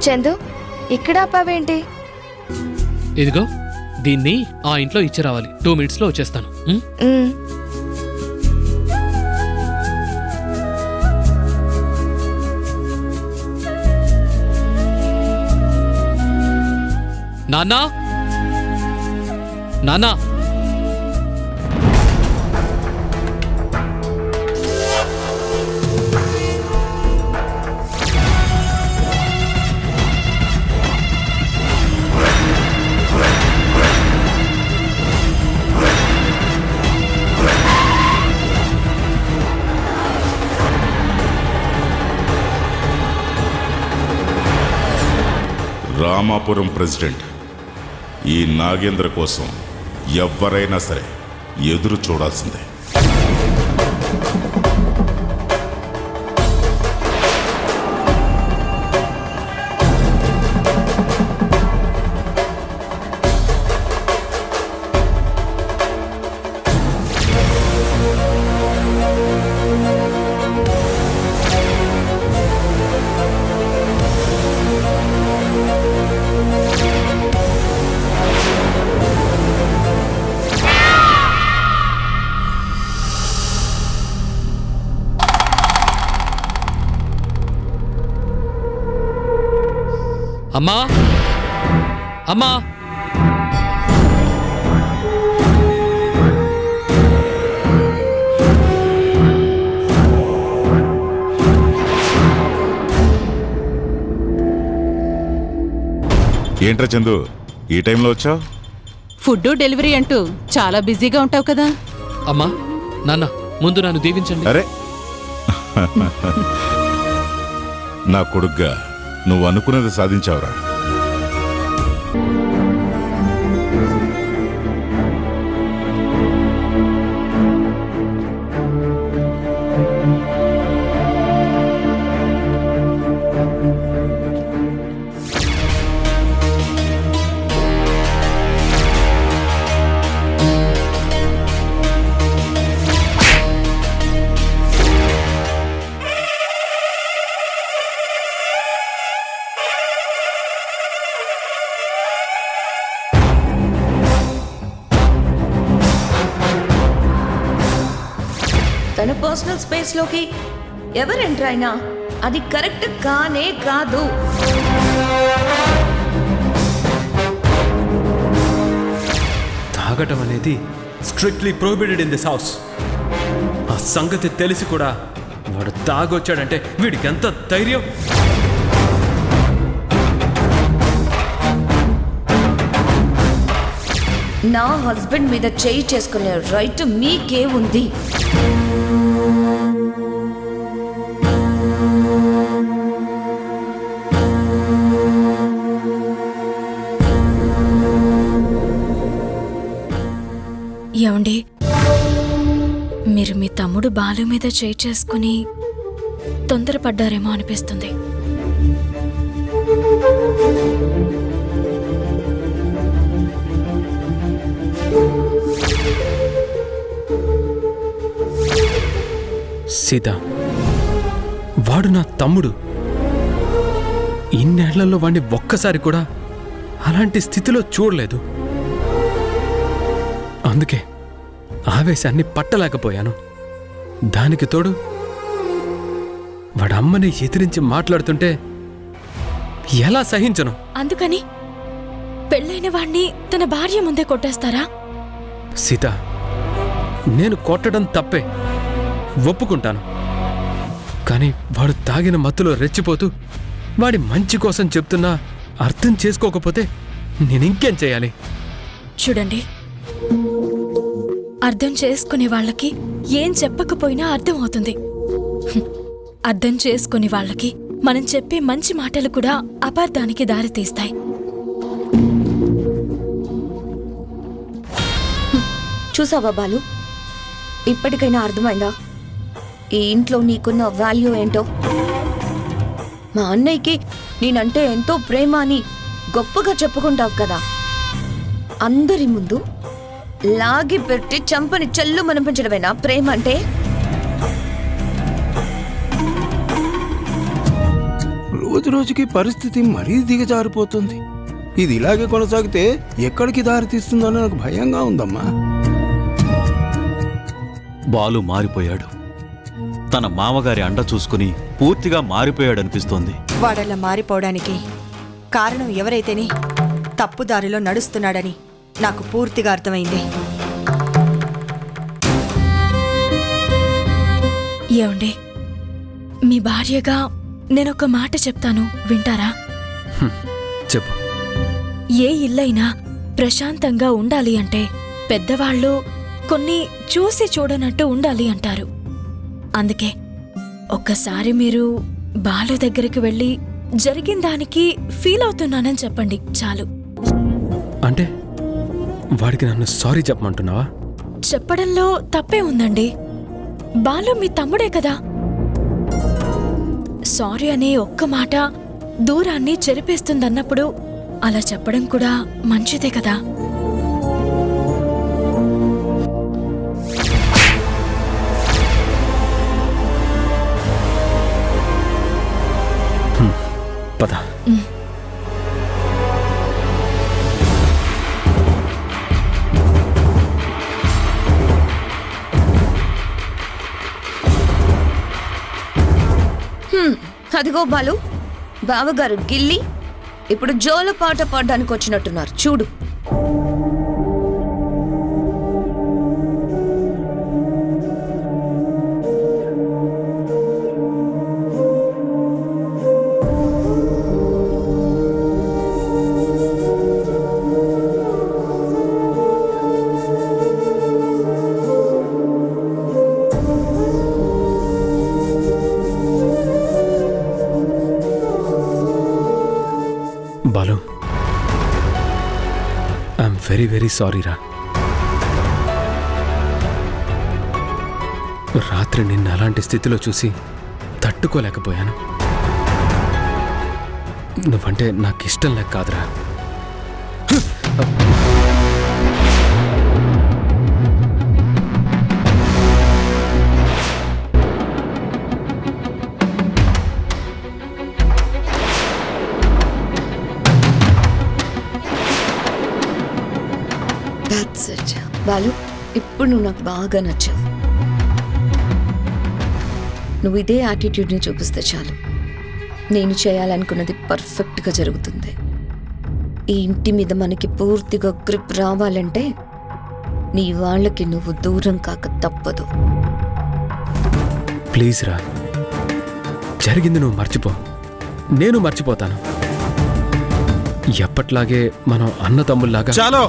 చందు, ఇక్కడ ఆపావేంటి? ఇదిగో దీన్ని ఆ ఇంట్లో ఇచ్చి రావాలి. 2 minutes లో వచ్చేస్తాను. నాన్నా, నాన్నా, రామాపురం ప్రెసిడెంట్ ఈ నాగేంద్ర కోసం ఎవ్వరైనా సరే ఎదురు చూడాల్సిందే. అమ్మా, అమ్మా, ఏంట్రా చందు, ఈ టైంలో వచ్చావు? ఫుడ్ డెలివరీ అంటూ చాలా బిజీగా ఉంటావు కదా. అమ్మా, నాన్న ముందు నన్ను దీవించండి. అరే నా కొడుగ్గా నువ్వు అనుకున్నది సాధించావురా. తన పర్సనల్ స్పేస్ లోకి ఎవరు ఎంటర్ అయినా అది కరెక్ట్ కానే కాదు. తాగటం అనేది strictly prohibited in this house. ఆ సంగతి తెలిసి కూడా వాడు తాగొచ్చాడంటే వీడికి ఎంత ధైర్యం! నా హస్బెండ్ మీద చేయి చేసుకునే రైట్ మీకే ఉంది. ఏమండి, మీరు మీ తమ్ముడు బాలు మీద చేయి చేసుకుని తొందరపడ్డారేమో అనిపిస్తుంది. సీత, వాడు నా తమ్ముడు. ఇన్నేళ్లలో వాడిని ఒక్కసారి కూడా అలాంటి స్థితిలో చూడలేదు. అందుకే ఆవేశాన్ని పట్టలేకపోయాను. దానికి తోడు వాడమ్మని ఎదిరించి మాట్లాడుతుంటే ఎలా సహించను? అందుకని పెళ్ళైన వాణ్ణి తన భార్య ముందే కొట్టేస్తారా? సీత, నేను కొట్టడం తప్పే, ఒప్పుకుంటాను. కానీ వాడు తాగిన మత్తులో రెచ్చిపోతూ వాడి మంచి కోసం చెప్తున్నా అర్థం చేసుకోకపోతే నేనింకేం చేయాలి? చూడండి, అర్థం చేసుకునే వాళ్ళకి ఏం చెప్పకపోయినా అర్థం అవుతుంది. అర్థం చేసుకునే వాళ్ళకి మనం చెప్పే మంచి మాటలు కూడా అపార్థానికి దారితీస్తాయి. చూసావా బాలు, ఇప్పటికైనా అర్థమైందా ఈ ఇంట్లో నీకున్న వాల్యూ ఏంటో? మా అన్నయ్యకి నేనంటే ఎంతో ప్రేమ అని గొప్పగా చెప్పుకుంటావు కదా, అందరి ముందు లాగి పెట్టి చంపని చెల్లు మనిపించడమేనా ప్రేమ అంటే? రోజు రోజుకి పరిస్థితి మరీ దిగజారిపోతుంది. ఇది ఇలాగే కొనసాగితే ఎక్కడికి దారి తీస్తుందో నాకు భయంగా ఉందమ్మా. బాలు మారిపోయాడు. తన మామగారి అండ చూసుకుని పూర్తిగా మారిపోయాడనిపిస్తోంది. వాడలా మారిపోవడానికి కారణం ఎవరైతేనే తప్పుదారిలో నడుస్తున్నాడని నాకు పూర్తిగా అర్థమైంది. ఏమండి, మీ భార్యగా నేనొక మాట చెప్తాను, వింటారా? చెప్పు. ఏ ఇల్లైనా ప్రశాంతంగా ఉండాలి అంటే పెద్దవాళ్ళు కొన్ని చూసి చూడనట్టు ఉండాలి అంటారు. అందుకే ఒక్కసారి మీరు బాలు దగ్గరికి వెళ్ళి జరిగిన దానికి ఫీల్ అవుతున్నానని చెప్పండి చాలు. అంటే వాడికి నన్ను సారీ చెప్పమంటున్నావా? చెప్పడంలో తప్పే ఉందండి. బాలు మీ తమ్ముడే కదా. సారీ అనే ఒక్క మాట దూరాన్ని చెరిపేస్తుందన్నప్పుడు అలా చెప్పడం కూడా మంచిదే కదా. పద. అదిగో బాలు, బావగారు గిల్లి ఇప్పుడు జోల పాట పాడడానికి వచ్చినట్టున్నారు చూడు. Balu, I'm very very sorry రా. రాత్రి నిన్ను అలాంటి స్థితిలో చూసి తట్టుకోలేకపోయాను. నువ్వంటే నాకు ఇష్టం లేక కాదురా. That's it. బాలు, ఇప్పుడు నువ్వు నాకు బాగా నచ్చావు. నువ్వు ఇదే యాటిట్యూడ్ని చూపిస్తే చాలు, నేను చేయాలనుకున్నది పర్ఫెక్ట్గా జరుగుతుంది. ఈ ఇంటి మీద మనకి పూర్తిగా గ్రిప్ రావాలంటే నీ వాళ్ళకి నువ్వు దూరం కాక తప్పదు. ప్లీజ్ రా, జరిగింది నువ్వు మర్చిపో, నేను మర్చిపోతాను. ఎప్పట్లాగే మనం అన్నదమ్ముల్లాగా. చాలు.